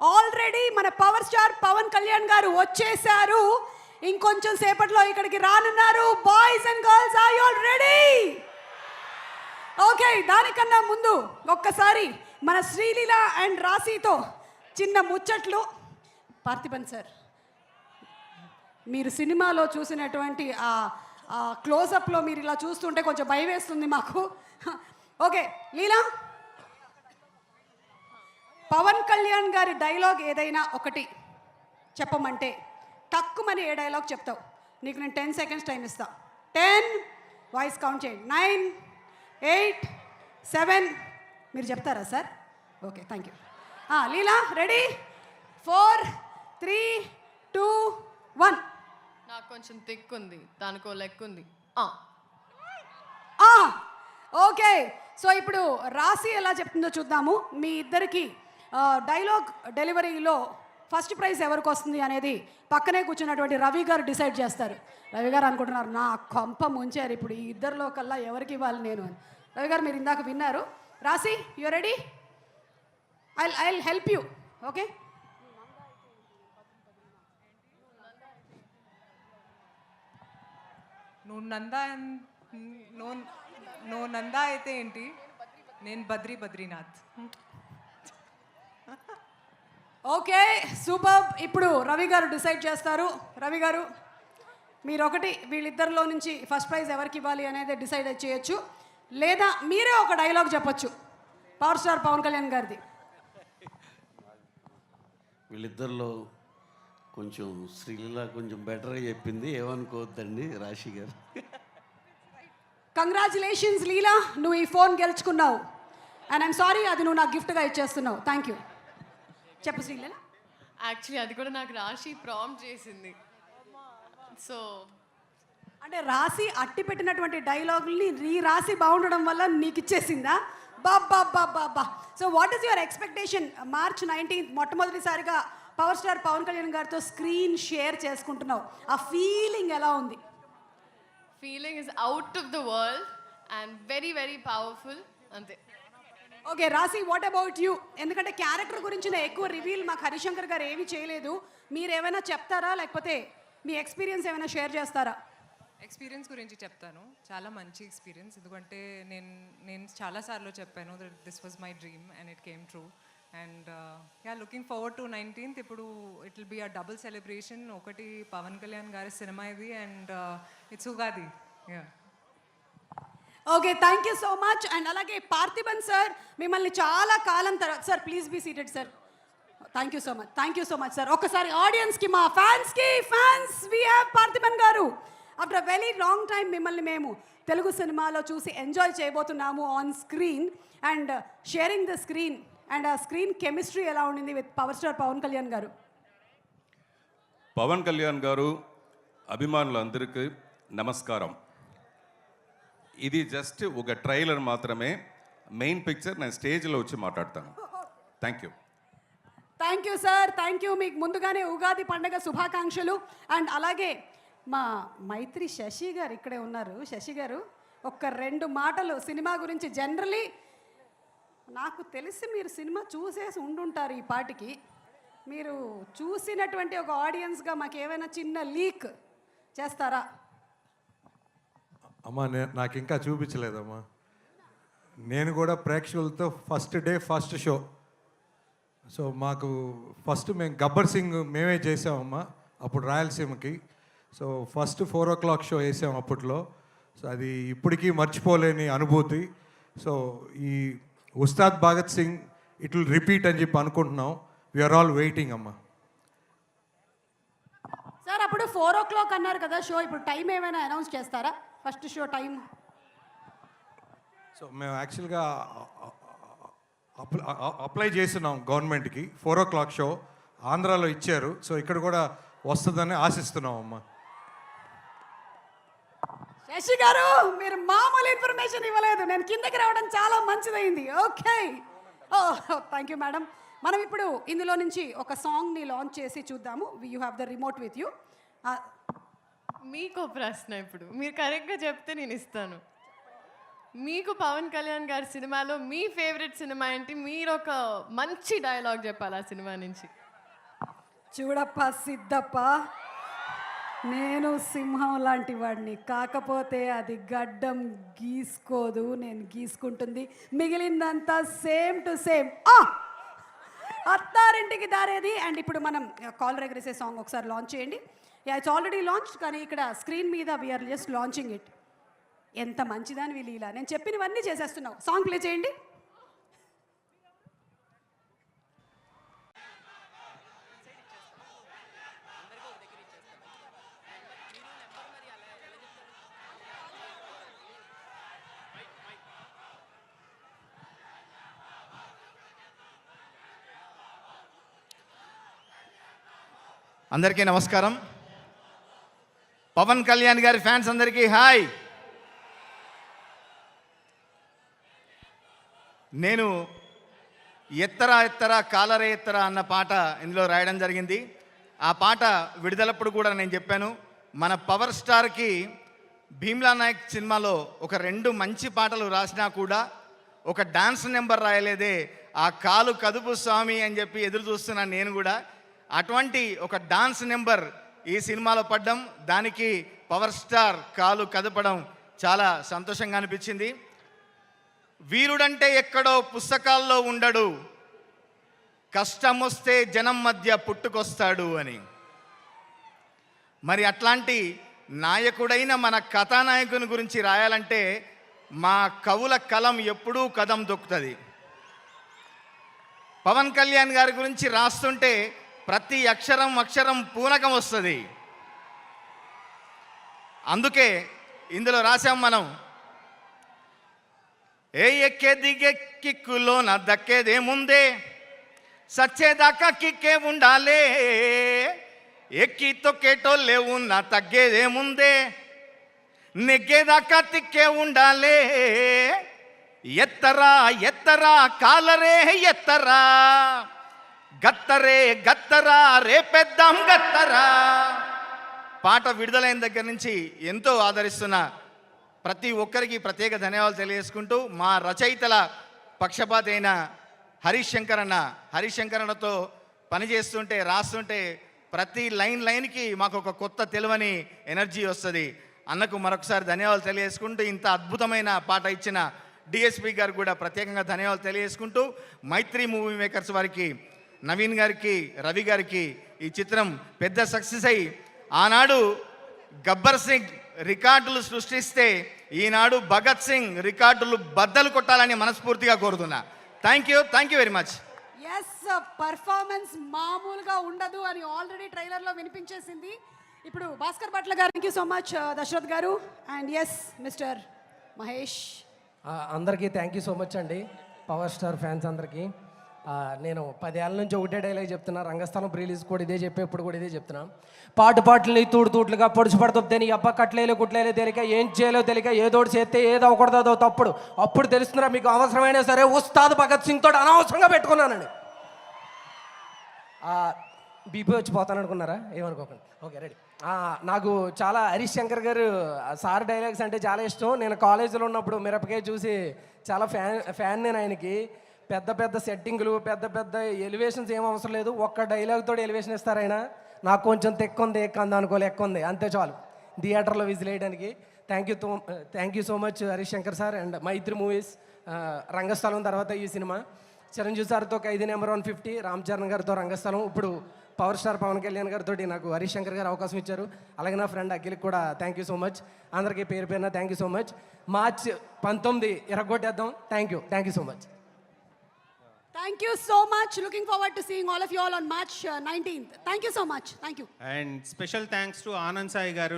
Already మన power star Pavan Kalyan గారు వచ్చేసారు. ఇంకొంచెం సేపట్లో ఇక్కడికి రానున్నారు. Boys and girls, are you all ready? Okay, దానికన్నా ముందు ఒక్కసారి మన శ్రీలీల అండ్ రాశితో చిన్న ముచ్చట్లు. పార్థిబన్ సార్, మీరు సినిమాలో చూసినటువంటి ఆ క్లోజప్లో మీరు ఇలా చూస్తుంటే కొంచెం భయం వేస్తుంది మాకు. ఓకే లీలా, పవన్ కళ్యాణ్ గారి డైలాగ్ ఏదైనా ఒకటి చెప్పమంటే తక్కువని ఏ డైలాగ్ చెప్తావు? నీకు నేను 10 seconds టైం ఇస్తా. 10, వాయిస్ కౌంట్ చేయండి. 9, 8, 7. మీరు చెప్తారా sir? Okay, thank you. Leela ready? 4, 3, 2, 1. నాకు కొంచెం తిక్కుంది, దానికో లెక్కుంది. ఓకే, సో ఇప్పుడు రాశి ఎలా చెప్తుందో చూద్దాము. మీ ఇద్దరికి డైలాగ్ డెలివరీలో ఫస్ట్ ప్రైజ్ ఎవరికి వస్తుంది అనేది పక్కనే కూర్చున్నటువంటి రవి గారు డిసైడ్ చేస్తారు. రవి గారు అనుకుంటున్నారు, నా కొంప ముంచారు ఇప్పుడు ఈ ఇద్దరిలో కల్లా ఎవరికి ఇవ్వాలి నేను అని. రవి గారు, మీరు ఇందాక విన్నారు. రాశి, you ready? I help you. Okay, నువ్వు నందా అయితే ఏంటి, నేను బద్రీనాథ్. Okay, super. ఇప్పుడు రవి గారు డిసైడ్ చేస్తారు. రవి గారు, మీరు ఒకటి వీళ్ళిద్దరిలో నుంచి ఫస్ట్ ప్రైజ్ ఎవరికి ఇవ్వాలి అనేది డిసైడ్ చేయొచ్చు, లేదా మీరే ఒక డైలాగ్ చెప్పొచ్చు పవర్ స్టార్ పవన్ కళ్యాణ్ గారిది. వీళ్ళిద్దరిలో కొంచెం శ్రీలీల కొంచెం బెటర్గా చెప్పింది, ఏమనుకోవద్దండి రాశి గారు. కంగ్రాచులేషన్స్ లీలా, నువ్వు ఈ ఫోన్ గెలుచుకున్నావు. అండ్ ఐమ్ సారీ, అది నువ్వు నాకు గిఫ్ట్గా ఇచ్చేస్తున్నావు. Thank you. చెప్పు శ్రీలీల. యాక్చువల్లీ అది కూడా నాకు రాశి ప్రాంప్ట్ చేసింది. సో అంటే రాశి అట్టి పెట్టినటువంటి డైలాగుల్ని నీ రాశి బాగుండడం వల్ల నీకు ఇచ్చేసిందా? బాబా. So what is your expectation? March 19th మొట్టమొదటిసారిగా పవర్ స్టార్ పవన్ కళ్యాణ్ గారితో స్క్రీన్ షేర్ చేసుకుంటున్నావు. ఆ ఫీలింగ్ ఎలా ఉంది? Feeling is out of the world and very very powerful, అంతే. ఓకే రాశి, వాట్ అబౌట్ యూ? ఎందుకంటే క్యారెక్టర్ గురించిన ఎక్కువ రివీల్ మాకు హరిశంకర్ గారు ఏమీ చేయలేదు. మీరు ఏమైనా చెప్తారా, లేకపోతే మీ ఎక్స్పీరియన్స్ ఏమైనా షేర్ చేస్తారా? ఎక్స్పీరియన్స్ గురించి చెప్తాను. చాలా మంచి ఎక్స్పీరియన్స్, ఎందుకంటే నేను చాలాసార్లు చెప్పాను this was my dream and it came true. And looking forward to 19th. ఇప్పుడు it will be a double celebration. ఒకటి పవన్ కళ్యాణ్ గారి సినిమా ఇది, and it's Ugadi. Okay, thank you so much. And అలాగే పార్థిబన్ సార్, మిమ్మల్ని చాలా కాలం తర్వాత, sir please be seated sir. Thank you so much sir. ఒక్కసారి ఆడియన్స్కి, మా fans we have Parthiban garu. After a very long time మిమ్మల్ని మేము తెలుగు సినిమాలో చూసి ఎంజాయ్ చేయబోతున్నాము on screen and sharing the screen. And ఆ స్క్రీన్ కెమిస్ట్రీ ఎలా ఉండింది with power star Pavan Kalyan garu? Pavan Kalyan గారు, అభిమానులందరికీ నమస్కారం. ఇది జస్ట్ ఒక ట్రైలర్ మాత్రమే. మెయిన్ పిక్చర్ నేను స్టేజ్లో వచ్చి మాట్లాడతాను. Thank you sir, thank you. మీకు ముందుగానే ఉగాది పండుగ శుభాకాంక్షలు. అండ్ అలాగే మా మైత్రి శశి గారు ఇక్కడే ఉన్నారు. శశి గారు, ఒక్క 2 మాటలు సినిమా గురించి. జనరలీ నాకు తెలిసి మీరు సినిమా చూసేసి ఉండుంటారు ఈ పాటికి. మీరు చూసినటువంటి ఒక ఆడియన్స్గా మాకు ఏమైనా చిన్న లీక్ చేస్తారా? అమ్మా, నాకు ఇంకా చూపించలేదమ్మా. నేను కూడా ప్రేక్షకులతో first day first show. So మాకు ఫస్ట్ మేము గబ్బర్ సింగ్ మేమే చేసామమ్మా అప్పుడు రాయలసీమకి. సో ఫస్ట్ 4 o'clock షో వేసాం అప్పట్లో. సో అది ఇప్పటికీ మర్చిపోలేని అనుభూతి. సో ఈ Ustaad Bhagat Singh it will repeat అని చెప్పి అనుకుంటున్నాం. వీఆర్ ఆల్ వెయిటింగ్ అమ్మా. సార్ అప్పుడు 4 o'clock అన్నారు కదా షో, ఇప్పుడు టైం ఏమైనా అనౌన్స్ చేస్తారా? First show time. సో మేము యాక్చువల్గా అప్లై చేస్తున్నాం గవర్నమెంట్కి. 4 o'clock షో ఆంధ్రాలో ఇచ్చారు. సో ఇక్కడ కూడా వస్తుందని ఆశిస్తున్నాం అమ్మా. శశి గారు, మీరు మామూలు ఇన్ఫర్మేషన్ ఇవ్వలేదు. నేను కిందకి రావడం చాలా మంచిదైంది. Okay, thank you madam. మనం ఇప్పుడు ఇందులో నుంచి ఒక సాంగ్ని లాంచ్ చేసి చూద్దాము. You have the remote with you. మీకు ప్రశ్న, ఇప్పుడు మీరు కరెక్ట్గా చెప్తే నేను ఇస్తాను. మీకు పవన్ కళ్యాణ్ గారి సినిమాలో మీ ఫేవరెట్ సినిమా ఏంటి? మీరు ఒక మంచి డైలాగ్ చెప్పాలి ఆ సినిమా నుంచి. చూడప్ప సిద్ధప్ప, నేను సింహం లాంటి వాడిని, కాకపోతే అది గడ్డం గీసుకోదు, నేను గీసుకుంటుంది. మిగిలిందంతా same to same. Attarintiki Daredi. And ఇప్పుడు మనం కాలర్ ఎగరేసే సాంగ్ ఒకసారి లాంచ్ చేయండి. ఇట్స్ ఆల్రెడీ లాంచ్, కానీ ఇక్కడ స్క్రీన్ మీద వీఆర్ జస్ట్ లాంచింగ్ ఇట్. ఎంత మంచిదాని వీళ్ళు ఇలా నేను చెప్పినవన్నీ చేసేస్తున్నావు. సాంగ్ ప్లే చేయండి. అందరికీ నమస్కారం. పవన్ కళ్యాణ్ గారి ఫ్యాన్స్ అందరికీ హాయ్. నేను ఎత్తరా ఎత్తరా కాలరే ఎత్తరా అన్న పాట ఇందులో రాయడం జరిగింది. ఆ పాట విడుదలప్పుడు కూడా నేను చెప్పాను, మన పవర్ స్టార్కి భీమ్లా నాయక్ సినిమాలో ఒక 2 మంచి పాటలు రాసినా కూడా ఒక డాన్స్ నెంబర్ రాయలేదే, ఆ కాలు కదుపు స్వామి అని చెప్పి ఎదురు చూస్తున్నాను నేను కూడా. అటువంటి ఒక డాన్స్ నెంబర్ ఈ సినిమాలో పడ్డం, దానికి పవర్ స్టార్ కాలు కదపడం చాలా సంతోషంగా అనిపించింది. వీరుడంటే ఎక్కడో పుస్తకాల్లో ఉండడు, కష్టం వస్తే జనం మధ్య పుట్టుకొస్తాడు అని. మరి అట్లాంటి నాయకుడైన మన కథానాయకుని గురించి రాయాలంటే మా కవుల కలం ఎప్పుడూ కదం దొక్కుతుంది. పవన్ కళ్యాణ్ గారి గురించి రాస్తుంటే ప్రతి అక్షరం పూనకం వస్తుంది. అందుకే ఇందులో రాసాం మనం, ఏ ఎక్కే దిగే కిక్కులో నా దక్కేదేముందే, సచ్చేదాకా కిక్కే ఉండాలే, ఎక్కి తొక్కేటోళ్ళే ఉన్నా తగ్గేదేముందే, నెగ్గేదాకా తిక్కే ఉండాలే, ఎత్తరా ఎత్తరా కాలరే ఎత్తరా, గత్తరే గత్తరా రేపెద్దాం గత్తరా. పాట విడుదలైన దగ్గర నుంచి ఎంతో ఆదరిస్తున్న ప్రతి ఒక్కరికి ప్రత్యేక ధన్యవాదాలు తెలియజేసుకుంటూ, మా రచయితల పక్షపాతి అయిన హరీష్ శంకర్ అన్నతో పనిచేస్తుంటే రాస్తుంటే ప్రతి లైన్కి మాకు ఒక కొత్త తెలివని ఎనర్జీ వస్తుంది. అన్నకు మరొకసారి ధన్యవాదాలు తెలియజేసుకుంటూ, ఇంత అద్భుతమైన పాట ఇచ్చిన డిఎస్పి గారికి కూడా ప్రత్యేకంగా ధన్యవాదాలు తెలియజేసుకుంటూ, మైత్రి మూవీ మేకర్స్ వారికి, నవీన్ గారికి, రవి గారికి ఈ చిత్రం పెద్ద సక్సెస్ అయ్యి ఆనాడు గబ్బర్ సింగ్ రికార్డులు సృష్టిస్తే ఈనాడు భగత్ సింగ్ రికార్డులు బద్దలు కొట్టాలని మనస్ఫూర్తిగా కోరుతున్నా. Thank you very much. Yes, performance మామూలుగా ఉండదు అని ఆల్రెడీ ట్రైలర్లో వినిపించేసింది. ఇప్పుడు భాస్కర్ భట్ల గారు, thank you so much Dasharath గారు. And yes Mr Mahesh. అందరికీ థ్యాంక్ యూ సో మచ్ అండి, పవర్ స్టార్ ఫ్యాన్స్ అందరికీ. నేను 10 ఏళ్ళ నుంచి ఒకటే డైలాగ్ చెప్తున్నా, రంగస్థలం రిలీజ్ కూడా ఇదే చెప్పి, ఇప్పుడు కూడా ఇదే చెప్తున్నా. పాటల్ని తూట్లుగా పొడుచు పడుతుంది, నీ అబ్బా కట్లేలే కుట్లేలే తెలియక, ఏం చేయలేవు తెలియక, ఏదోటి చేస్తే ఏదో ఒకటిదో అదో తప్పుడు. అప్పుడు తెలుస్తుందా మీకు అవసరమైనా సరే ఉస్తాద్ భగత్ సింగ్ తోటి అనవసరంగా పెట్టుకున్నానండి. బీపీ వచ్చి పోతాను అనుకున్నారా? ఏమనుకోకండి, ఓకే రెడీ. నాకు చాలా హరీష్ శంకర్ గారు సార్ డైలాగ్స్ అంటే చాలా ఇష్టం. నేను కాలేజీలో ఉన్నప్పుడు మిరపకాయ చూసి చాలా ఫ్యాన్ నేను ఆయనకి. పెద్ద సెట్టింగులు, పెద్ద ఎలివేషన్స్ ఏం అవసరం లేదు, ఒక్క డైలాగ్ తోటి ఎలివేషన్ ఇస్తారు ఆయన. నాకు కొంచెం ఎక్కంది అనుకోలే, ఎక్కుంది అంతే చాలు థియేటర్లో విజిల్ వేయడానికి. Thank you so much Harish Shankar sir and Mythri movies. Rangasthalam తర్వాత ఈ సినిమా, చిరంజీవి సార్తో 5 నెంబర్ 150, రామ్ చరణ్ గారితో రంగస్థలం, ఇప్పుడు పవర్ స్టార్ పవన్ కళ్యాణ్ గారితో నాకు హరీష్ శంకర్ గారు అవకాశం ఇచ్చారు. అలాగే నా ఫ్రెండ్ అఖిల్కి కూడా థ్యాంక్ యూ సో మచ్. అందరికీ పేరు పేరున thank you so much. March 19 ఇరగొట్టేద్దాం. Thank you so much. Thank you so much. Looking forward to seeing all of you all on March 19th. Thank you so much. Thank you. And special thanks to Anand Sai garu.